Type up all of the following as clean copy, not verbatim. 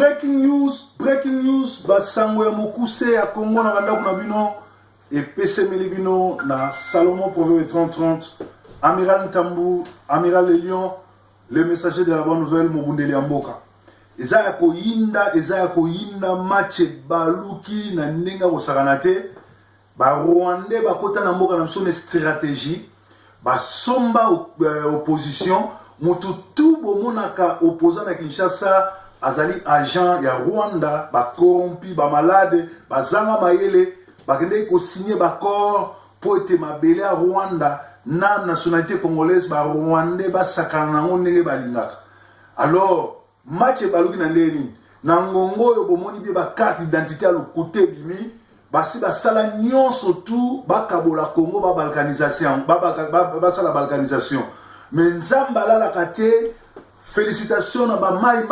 breaking news, basango ya mokuse ya Congo na banda kuna bino et PC Melibino na Salomon Proverbe 30-30, Amiral Ntambu, Amiral Le Lion, le messager de la bonne nouvelle Mobundeli Amboka. Eza ya koyinda match baluki na ndenge kosakanate ba Rwandais bakota na mboka na msone stratégie ba somba opposition mutu tout bomonaka opposant na Kinshasa azali agent ya Rwanda ba corrompi ba malade ba zanga mayele bakende ko signer ba corps pour être mabele à Rwanda na nationalité congolaise ba Rwandais ba sakana nango ndenge balingaka. Alors match baluki na ndeni na ngongo yo bomoni bi ba carte d'identité à l'côté bimi basi ba sala nyonso tout ba kabola Congo ba balkanisation ba sala balkanisation mais nzamba la kate. Félicitations na ba mai,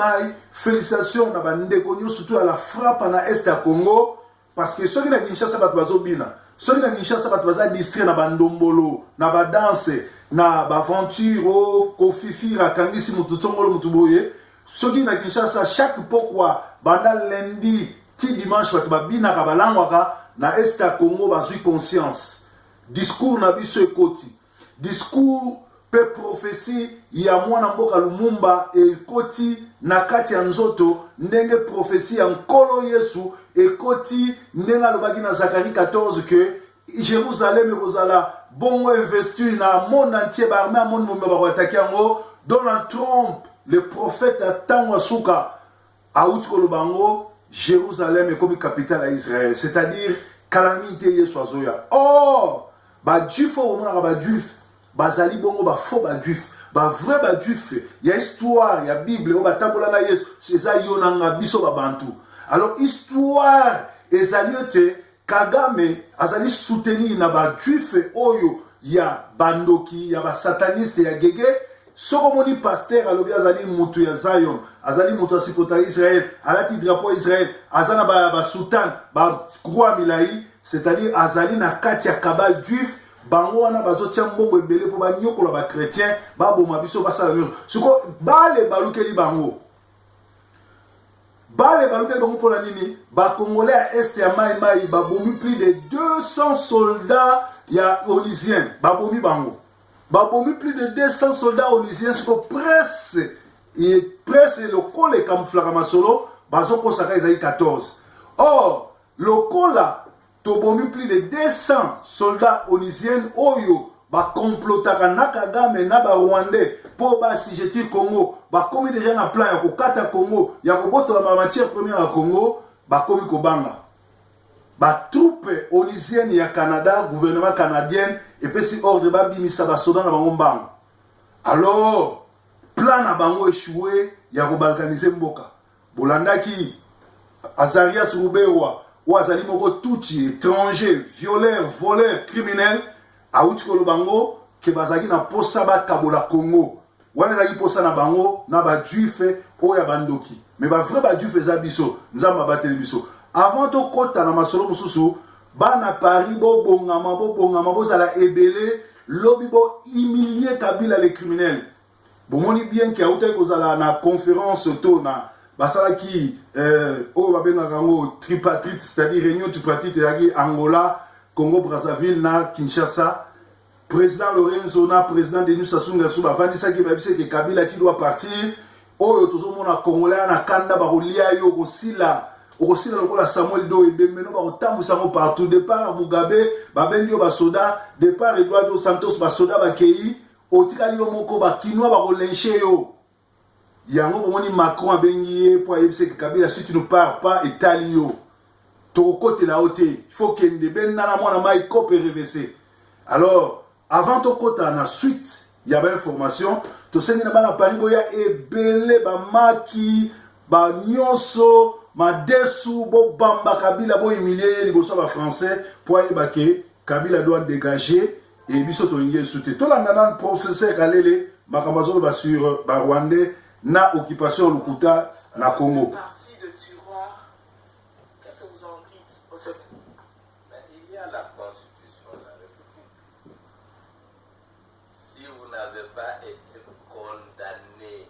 félicitations na ba ndeko nyo surtout à la frappe na est à Congo parce que ceux qui na Kinshasa ba bazo bina, ceux qui na Kinshasa ba baza distrait na ba ndombolo, na ba danse, na ba aventure, kofifira kangisi mututongolo mutuboye, ceux qui na Kinshasa chaque pourquoi banda lundi, ti dimanche ba bina ka balangwaka na est à Congo ba zui conscience. Discours na biso ekoti. Discours pe prophétie ya mwana mboka Lumumba ekoti na kati ya nzoto ndenge prophétie ya nkolo Yesu ekoti ndenge alobaki na Zacharie 14 que Jérusalem ekozala bongo investi na monde entier ba armée monde momba ba attaquer yango. Donald Trump le prophète atango asuka auti kolobango Jérusalem ekomi capitale à Israël, c'est-à-dire calamité Yesu azoya. Or ba juif o mona ba juif bazali bongo ba faux ba juif ba vrai ba juif ya histoire ya Bible o batambola na Yesu eza yonanga biso ba bantu. Alors histoire ezali te Kagame azali soutenir na ba juif oyo ya bandoki ya ba sataniste ya gege soko moni pasteur alobi azali mutu ya Zion azali mutu asikota Israël alati drapeau Israël azana ba sultan ba croix milai, c'est-à-dire azali na kati ya kabal juif bango wana bazotia mbongo ebele po banyokola ba chrétien ba boma biso basala nyonso siko bale balukeli bango pour la nini ba congolais à est ya mai ba bomi plus de 200 soldats ya onusiens ba bomi plus de 200 soldats onusiens siko presse le col camouflage masolo bazoko saka ezali 14. Or le cola tobomi plus de 200 soldats onusiens oyo ba complotaka na Kagame na ba Rwandais pour ba sijetir Congo ba komi déjà na plan ya kokata Congo ya kobotola ma matière première à Congo ba komi kobanga ba troupe onusienne ya Canada gouvernement canadien et puis si ordre ba bimisa ba soldats na bango mbanga. Alors plan na bango échoué ya ko balkaniser mboka bolandaki Azarias Rubewa ou azali moko touti étranger, violeur, voleur, criminel, auti ko bango ke bazaki na posa ba kabola Congo. Wana zaki posa na bango na ba juif o ya bandoki. Mais ba vrai ba juif eza biso, nzamba bateli biso. Avant to kota na masolo mususu, ba na Paris bo bongama bo zala ebele, lobi bo humilier Kabila les criminels. Bomoni bien ki auta ko zala na conférence to na basala qui au babenga tripartite, c'est-à-dire réunion tripartite yaki Angola, Congo Brazzaville na Kinshasa, président Lorenzo na président Denis Sassou Nguesso bavandisa ki babise que Kabila qui doit partir oyo tozomona congolais na kanda bakolia yo kosila lokola Samuel Do ebemeno bakotambusa ngo partout départ Mugabe babendi yo basoda départ Eduardo Santos basoda bakei otikali yo moko bakinwa bakolenche yo. Yango bomoni Macron abengiye pour ayebise que Kabila si tu ne pars pas Italio to côté la haute il faut que ndebe na mona mai cop reverser. Alors avant to kota na suite il y avait information to sengi na bana Paris boya ebele ba maki ba nyonso ma desu bo bamba Kabila bo humilier liboso ba français pour ayeba que Kabila doit dégager et biso to ngé souté to la nana professeur Kalele makambazo ba sur ba Rwandais na occupation Lukuta na Congo. Parti de Turoir, qu'est-ce que vous en dites? Il y a la Constitution de la République. Si vous n'avez pas été condamné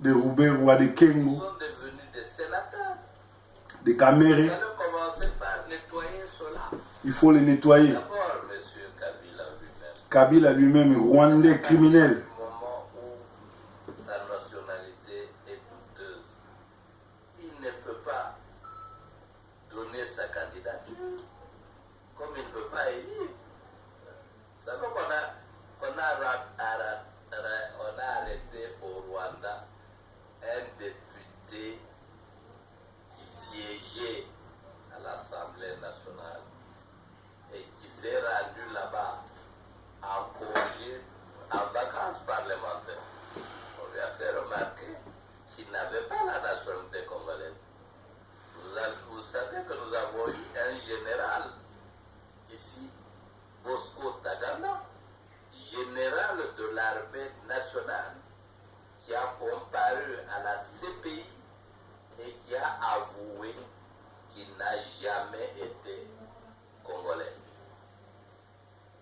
des Roubaix ou des Ils Kengo, sont devenus des sénateurs. des Il Camérés. fallait commencer par nettoyer cela. Il faut les nettoyer. D'abord, M. Kabila lui-même. Kabila lui-même est rwandais criminel. Du moment où sa nationalité est douteuse, il ne peut pas donner sa candidature, comme il ne peut pas élire. Vous savez on a arrêté au Rwanda un député qui siégeait à l'Assemblée nationale et qui s'est rendu là-bas en congé, en vacances parlementaires. On lui a fait remarquer qu'il n'avait pas la nationalité congolaise. Vous savez que nous avons eu un général ici, Bosco Taganda, général de l'armée nationale, qui a comparu à la CPI et qui a avoué qu'il n'a jamais été congolais.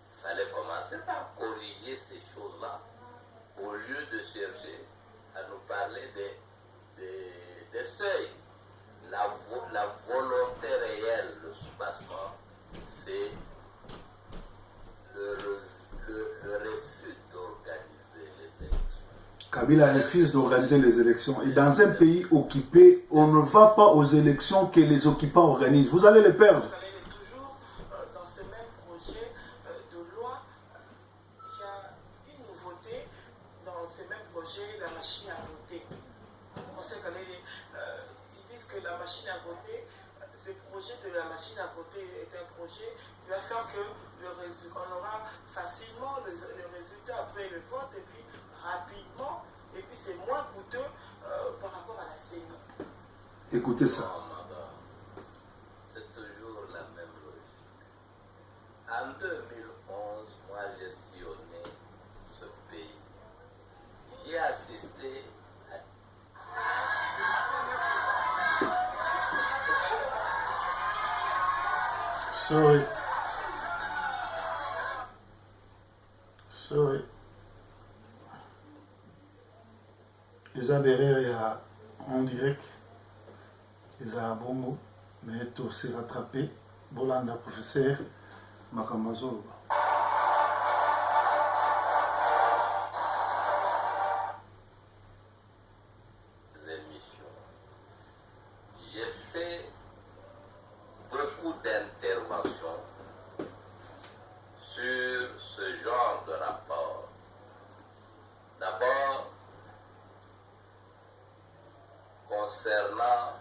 Il fallait commencer par corriger ces choses-là, au lieu de chercher à nous parler des seuils. La volonté réelle, le soubassement, c'est le refus d'organiser les élections. Kabila refuse d'organiser les élections. Et dans un pays occupé, on ne va pas aux élections que les occupants organisent. Vous allez les perdre. Toujours dans ce même projet de loi, il y a une nouveauté dans ce même projet, la machine à voter. On sait ils disent que la machine à voter, ce projet de la machine à voter est un projet qui va faire que on aura facilement le résultat après le vote et puis rapidement, et puis c'est moins coûteux par rapport à la CENI. Écoutez ça. C'est toujours la même logique. En 2011, moi j'ai sillonné ce pays. J'ai assisté à... Sorry. Les adhérents, il y a en direct, les Bongo, mais tout s'est rattrapé. Bolanda, professeur, Makamazo. Émissions. J'ai fait beaucoup d'interventions sur ce genre de rapport. D'abord, concernant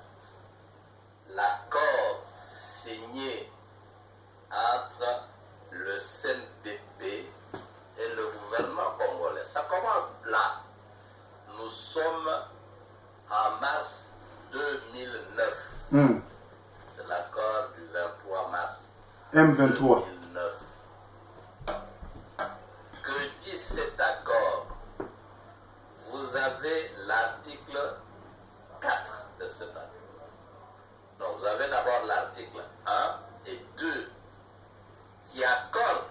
l'accord signé entre le CNDP et le gouvernement congolais. Ça commence là. Nous sommes en mars 2009. C'est l'accord du 23 mars M23. 2009. Que dit cet accord? Vous avez l'article 4 de cet accord. Donc vous avez d'abord l'article 1 et 2 qui accordent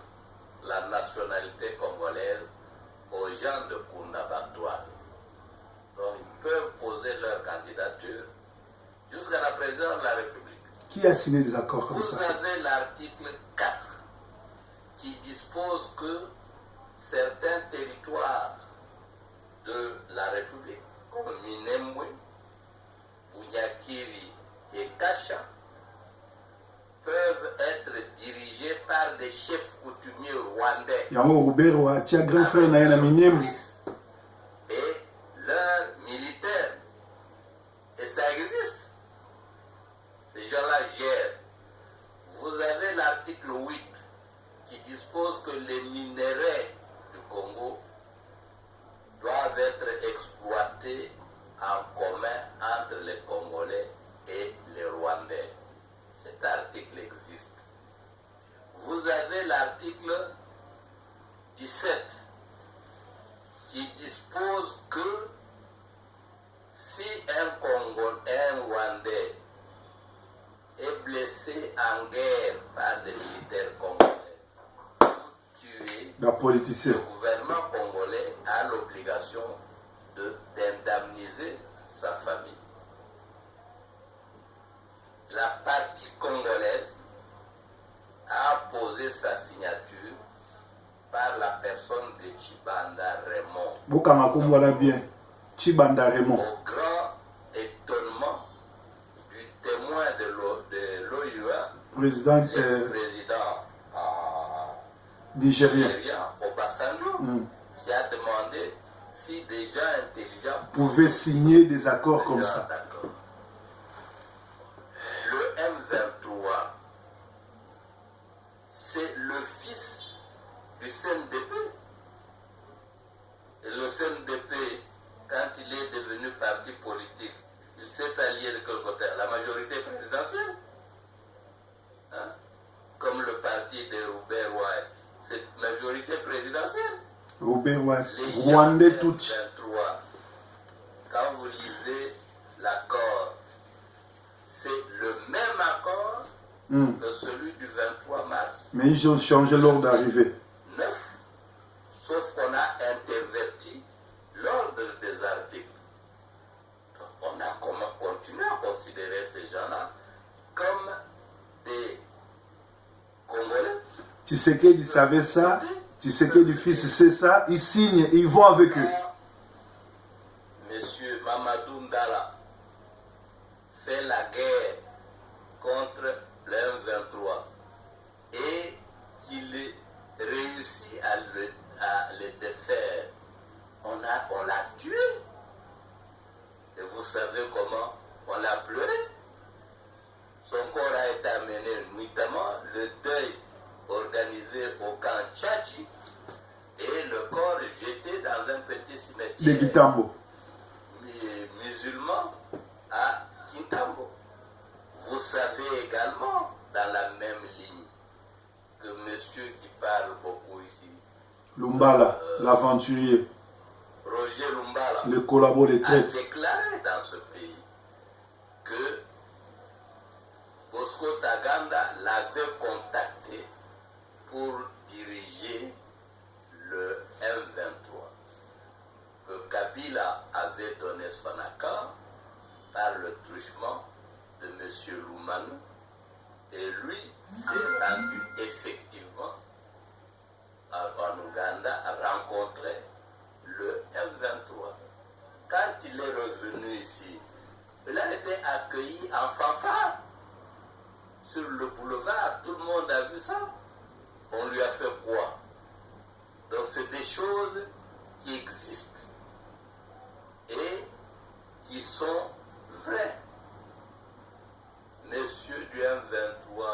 la nationalité congolaise aux gens de Kounda-Bantoine. Donc ils peuvent poser leur candidature jusqu'à la présidence de la République. Qui a signé des accords comme ça? Vous avez l'article 4 qui dispose que certains territoires de la République, comme Minembwe, Bunyakiri et Kasha, peuvent être dirigés par des chefs coutumiers rwandais. Yango Roubero a tia grand frère na yena Minembwe. Et leurs militaires. Et ça existe. Ces gens-là gèrent. Vous avez l'article 8 qui dispose que les minerais du Congo doivent être exploités en commun entre les Congolais et les Rwandais. Cet article existe. Vous avez l'article 17 qui dispose que si un Rwandais est blessé en guerre par des militaires congolais ou tué, La politicien. le gouvernement congolais a l'obligation d'indemniser Bokanga kombo bien. Chibanda Raymond. Au grand étonnement du témoin de l'OUA, Président l'ex-président nigérien, Obasanjo, qui a demandé si des gens intelligents pouvaient signer des accords comme ça. Le M23, c'est le fils du CNDP. Et le CNDP, quand il est devenu parti politique, il s'est allié de quel côté? La majorité présidentielle. Hein? Comme le parti de Robert White, c'est majorité présidentielle. Robert White, Les Rwandais tout. 23, quand vous lisez l'accord, c'est le même accord que celui du 23 mars. Mais ils ont changé l'ordre d'arrivée. 9. Sauf qu'on a interverti l'ordre des articles. Donc on a continué à considérer ces gens-là comme des Congolais. Tshisekedi savait ça. Tshisekedi fils sait ça. Ils signent, ils vont avec eux. Monsieur Mamadou Ndala fait la guerre contre le M23 et qu'il réussit à le défaire. On l'a tué. Et vous savez comment on l'a pleuré. Son corps a été amené nuitamment, le deuil organisé au camp Tchachi et le corps jeté dans un petit cimetière De Kitambo. musulman à Kintambo. Vous savez également, dans la même ligne, que monsieur qui parle beaucoup ici, Lumbala, l'aventurier, Roger Lumbala, le collabo de a traite. déclaré dans ce pays que Bosco Taganda l'avait contacté pour diriger le M23, que Kabila avait donné son accord par le truchement de M. Lumanu, et lui s'est rendu effectivement en Ouganda à rencontrer le M23. Quand il est revenu ici, il a été accueilli en fanfare sur le boulevard, tout le monde a vu ça. On lui a fait quoi? Donc c'est des choses qui existent et qui sont vraies. Monsieur du M23,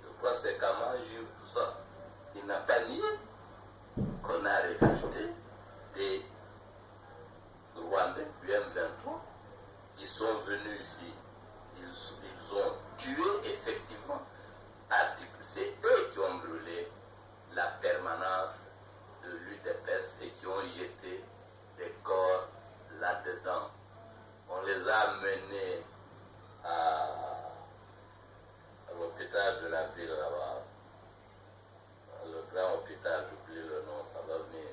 je crois que c'est Kamanji ou tout ça, il n'a pas nié qu'on a recruté des Rwandais du M23 qui sont venus ici. Ils ont tué effectivement. C'est eux qui ont brûlé la permanence de l'UDPS et qui ont jeté des corps là-dedans. On les a menés à l'hôpital de la ville là-bas. Le grand hôpital, j'oublie le nom, ça va venir.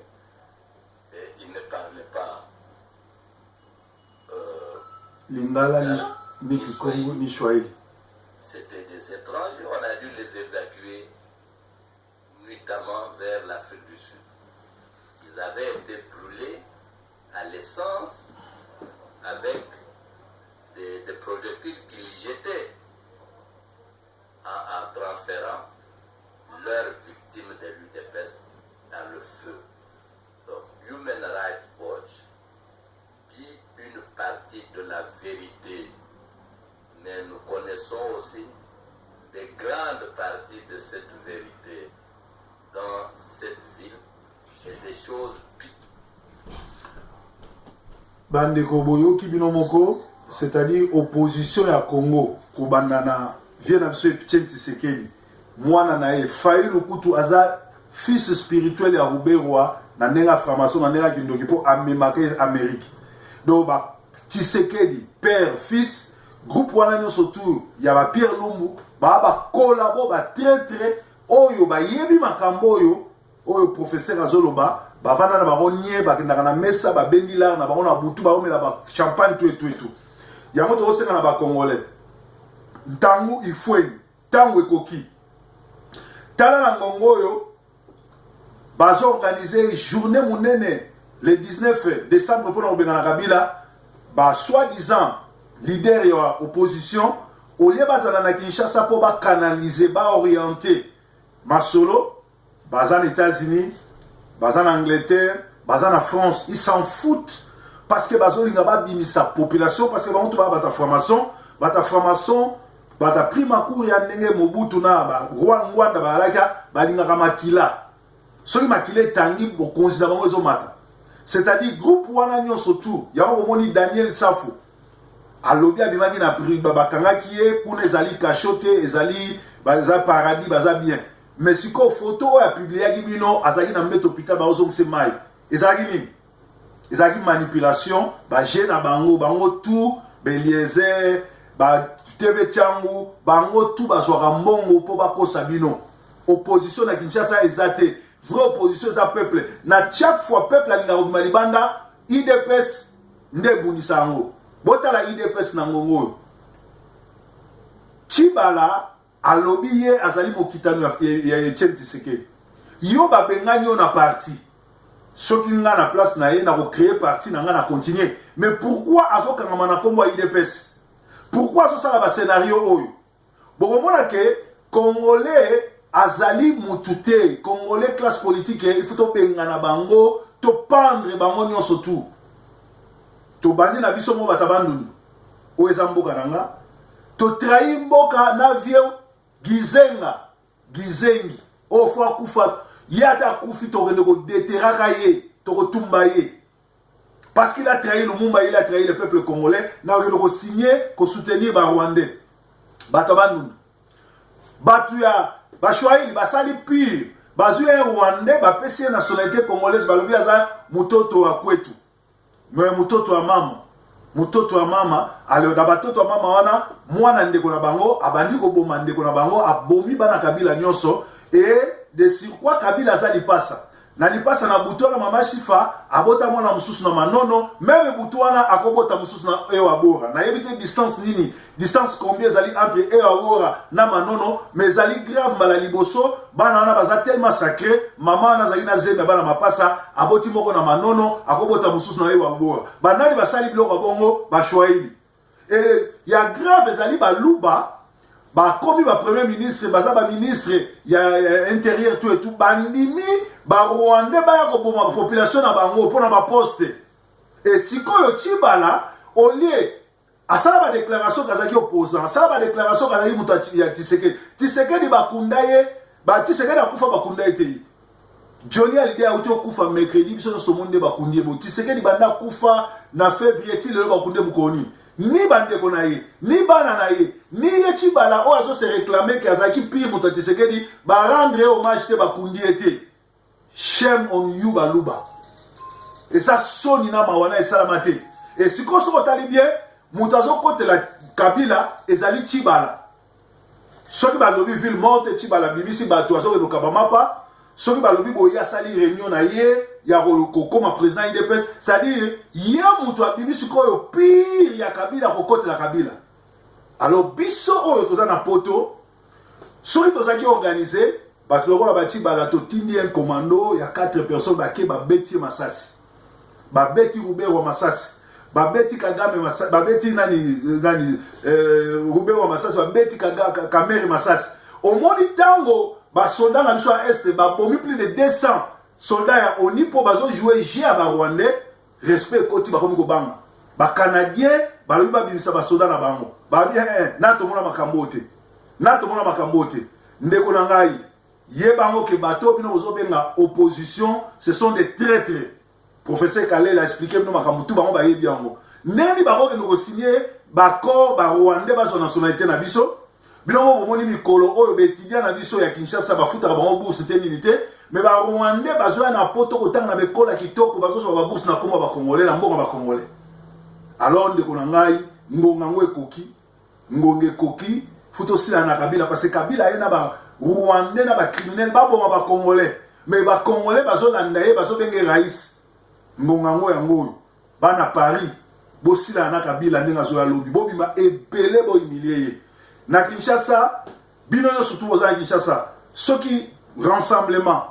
Et ils ne parlaient pas. Lingala, ni Kikongo, ni Swahili. C'était des étrangers, on a dû les évacuer nuitamment vers l'Afrique du Sud. Ils avaient été brûlés à l'essence avec des projectiles qu'ils jetaient en transférant leurs victimes de l'UDPS dans le feu. Donc, Human Rights Watch dit une partie de la vérité, mais nous connaissons aussi des grandes parties de cette vérité dans cette ville et des choses pires. Bandeko Boyoki Binomoko, c'est-à-dire opposition à Congo, Kobanana, vient à ce Etienne Tshisekedi. Moi, Nanae, Faïl Okutu Aza, fils spirituel à Rouberoa, Nanera Framason, Nanera Kindokipo, Amemake Amérique. Donc, Tshisekedi, père, fils, groupe wana surtout, il y a Pierre Lumbu, ba collabo, ba traître, oyo, ba yebi makambo oyo, oyo professeur Azoloba, ba vana na baronye, ba kendaka na mesa, ba bendila, na barona butu, ba omela ba champagne, tout et tout et tout. Yango to osenga na ba Congolais. Ntangu ifweni, tangu ekoki. Tala na ngongo oyo, bazo organiser journée munene, le 19 décembre pour na Kabila ba soi-disant leader ya opposition au lieu bazana na Kinshasa pour ba canaliser ba orienter masolo bazan États-Unis bazan Angleterre bazan France ils s'en foutent parce que bazo linga ba bimisa population parce que ba on ba ta franc-maçon bata prima cour ya ndenge Mobutu na ba Rwanda ba alaka ba linga makila soki makila tangi bo konzina bango ezo mata c'est-à-dire groupe wana nyonso tout ya omoni Daniel Safu alobi abimaki na prix babakangaki ye kuna ezali cachote ezali baza paradis baza bien mais siko photo ya publié bino azaki na mbeto hôpital ba ozongse mai ezaki nini ezaki manipulation ba jeune bango tout Beliezer ba TV Tchangu bango tout bazwaka mbongo po bakosa bino opposition na Kinshasa ezate vraie opposition za peuple na chaque fois peuple alinga ko malibanda IDPS ndebundisa yango botala IDPS na ngongo Chibala alobi ye azali mokitano ya Etienne Tshisekedi yo babengani yo na parti soki nga na place na ye na ko créer parti na nga na continuer mais pourquoi azokanga na kombo IDPS pourquoi azosala ba scénario oyo bokomona ke congolais azali mutute congolais classe politique il faut to bengana bango to pendre bango nyonso tout to bandi na biso mo batabanduni o ezamboka nanga to trahi mboka na vieux gizengi o fwa kufa yata kufi to rende ko déterraka ye to ko tumba ye parce qu'il a trahi le Mumba, il a trahi le peuple congolais na ko signer ko soutenir ba Rwandais batabanduni batu ya Bashwaili basali pire bazu ya Rwandais bapesi nationalité congolaise balobi aza mutoto wa kwetu mais mutoto wa mama alors da batoto wa mama wana mwana ndeko na bango abandi ko boma ndeko na bango abomi bana Kabila nyonso et de surcroît Kabila za lipasa na lipasa na butona mama Shifa abota mwana mususu na manono même butwana akobota mususu na ewa bora na yebite distance nini distance combien zali entre ewa bora na manono mais zali grave malali boso bana wana baza tellement sacré mama na zali na zembe bana mapasa aboti moko na manono akobota mususu na ewa bora banali basali biloko bongo bashwaili et ya grave zali baluba ba komi ba premier ministre baza ba ministre ya intérieur tout et tout bandimi ba Rwandais ba ya ko boma population na bango pona ba poste et sikoyo Chibala au lieu asala ba déclaration kazaki opposant asala ba déclaration kazaki mutu ya Tshisekedi bakundaye ba Tshisekedi akufa bakundaye te Johnny Hallyday a uto kufa mercredi biso no monde bakundie bo Tshisekedi banda kufa na février ti le bakunde bukoni ni bandeko na ye ni bana na ye ni ye Chibala o azo se réclamer que azaki pire mutu Tshisekedi ba rendre hommage te bakundie te. Shame on you baluba. Et ça sonne na mawana et salamate. Et si qu'on se retali bien, mutazo kote la Kabila ezali Chibala. Soki balobi ville morte Chibala bimisi bato azo ke kabamapa. Soki balobi boya sali réunion na ye ya ko ma président IDPS, c'est-à-dire ya mutu abimisi koyo pire ya Kabila ko kote la Kabila. Alors biso oyo toza na poto, soki tozaki organiser bato lokola ba Chibala to tindi un commando ya 4 personnes bake babeti masasi babeti Rubero masasi babeti Kagame masasi babeti nani Rubero masasi babeti Kamere masasi au moni tango ba soldats na biso à est ba bomi plus de 200 soldats ya ONU po bazo jouer jeu à ba Rwandais respect koti ba komi ko banga ba Canadien ba lobi ba bimisa ba soldats na bango ba bien na to mona makambo te ndeko na ngai Yebango ke bato bino bozobenga opposition ce sont des traîtres. Professeur Kalel a expliqué bino makambutu bango ba yebi yango. Neni bango ke no signer baccord ba Rwandais ba son nationalité na biso. Bino mo bomoni mikolo oyo be étudiant na biso ya Kinshasa ba futa bango bourse te unité mais ba Rwandais bazo na poto kotanga na bekola kitoko bazo so ba bourse na koma ba congolais na mbongo ba congolais. Alors ndeko na ngai ngonga ngwe koki ngonge koki futo sila na Kabila parce que Kabila ena ba Rwandais na ba criminel ba boma ba congolais mais ba congolais bazo landaye bazo benge rais ngongango yango bana Paris bosila na Kabila ndinga zo ya lobi bobima epele bo humilier na Kinshasa bino no surtout boza Kinshasa soki rassemblement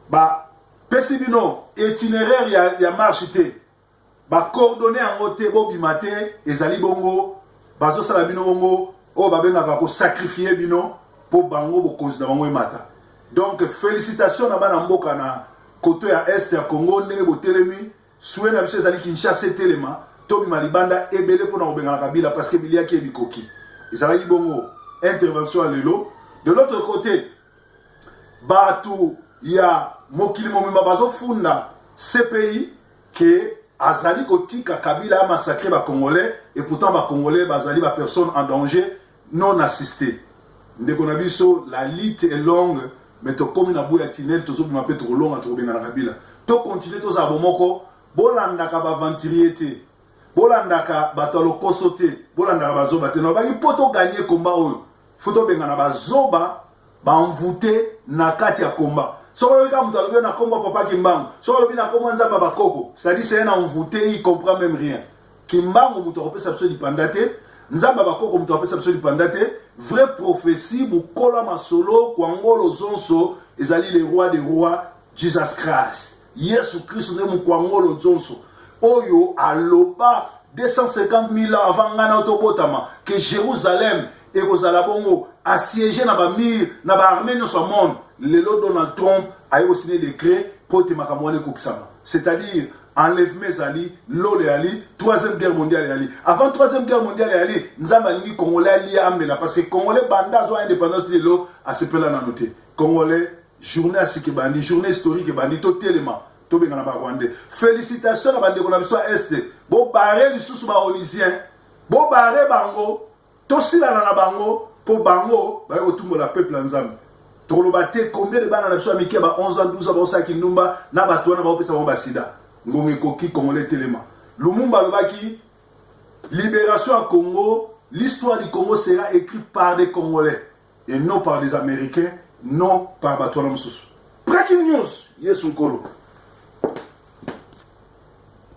ba pesi bino itinéraire ya marche te ba coordonner en côté bo bimate ezali bongo bazo sala bino bongo o babengaka ko sacrifier bino po bango bokonzi na bango emata. Donc félicitations na bana mboka na koto ya est ya Congo ndenge botelemi soué na biso ezali Kinshasa telema to bima libanda ebele pona obengana kabila parce que bilia ki ebikoki ezalaki bongo intervention à lelo. De l'autre côté batu ya mokili momimba bazo funda CPI que azali kotika kabila a massacré ba Congolais et pourtant ba Congolais bazali ba personnes en danger non assistées. Ndeko na biso la lutte est longue mais to komi na boya tinel to zo bima pe to longa to benga na kabila to continuer to za bomoko bolandaka ba ventiriete bolandaka batolo kosote bolandaka bazoba te no ba poto gagner combat oyo foto benga na bazoba ba envoûter na kati ya combat. Soko yoka mutu alobi na komba papa Kimbangu, soko alobi na komba nzamba bakoko, c'est-à-dire c'est un envoûté, il comprend même rien. Kimbangu mutu akopesa biso lipandate, nzamba bakoko mutu akopesa biso lipandate, vraie prophétie mukola masolo kwangolo zonso ezali les rois des rois Jesus Christ. Yesu Christ ne mukwangolo zonso. Oyo aloba 250 000 ans avant ngana otobotama que Jérusalem et kozala bongo assiégé na ba mur na ba armée no so monde. Lelo Donald Trump a eu signé des décrets pour te makamouane koukisama. C'est-à-dire, enlèvement Ali, l'ole Ali, 3e guerre mondiale Ali. Avant 3e guerre mondiale Ali, nous avons dit Congolais Ali Amela, parce que Congolais banda soit indépendance de l'eau à ce peu là dans noté. Congolais, journée à ce qui bandi, journée historique bandi, tout élément. Tout bien en Rwandais. Félicitations à bandi qu'on a besoin est. Bon barré du sous baolisien, bon barré bango, tout si là na bango, pour bango, bah au tout le peuple ensemble. Tolobate combien de bana na biso amike ba 11 ans 12 ans ba osaki ndumba na bato wana ba opesa ba sida ngomé koki Congolais telema Lumumba lobaki libération à Congo, l'histoire du Congo sera écrite par des Congolais et non par des Américains, non par bato na mususu. Breaking news, yes nkolo.